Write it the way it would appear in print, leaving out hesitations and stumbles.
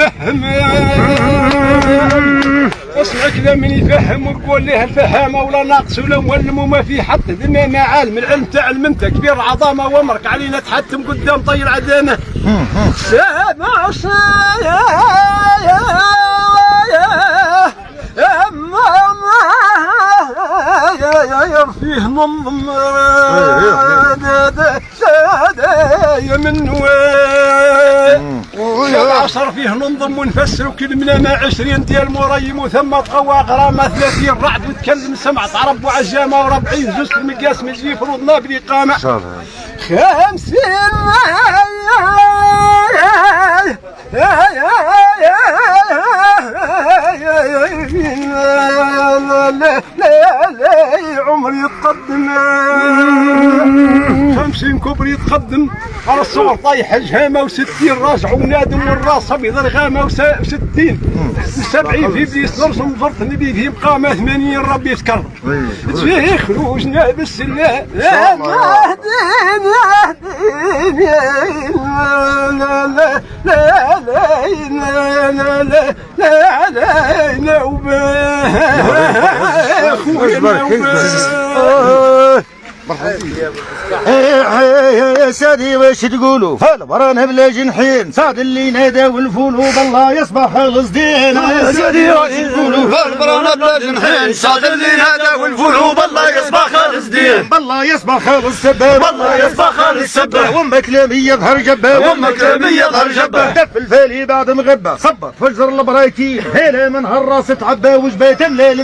يفهم اسمع كذا من يفهم وقول ليه الفهامه ولا ناقص ولا مولم وما في حط ذمه عالم العلم تاع علمته كبير عظامه وامرك علينا تحتم قدام طير عدانه سامع فيه منظم يا من عصر فيه ننظم ونفسر وكل منا 20 ديال مريم وثم تقوى غرامه 30 رعد وتكلم سمع عرب وعجامه وربعين جزء المقياس من جي فروضنا بالاقامه 50 عمري يتقدم 50 كوبري يتقدم على الصور طايح جهامه و60 راجع ونادم والراس ابيض رغامه و60 70 في بليس نرسم زرت نبي فيه مقامه 80 ربي يتكرر تجي خروجنا بالسلام لا لا لا يا سادي واش تقولوا فالبرانه بلا جنحين صاد اللي نادى والفول بالله يصبح الصدين يا سادي واش تقولوا فالبرانه بلا جنحين صاد اللي نادى والفول بالله يصبح الصدين بالله يصبح السباب بالله يصبح السباب وما كلامي يظهر جبه وما كلامي يظهر جبه دف الفالي بعد مغبه صبت فجر البراكين هلا من هالراس تعبى وجبه تملى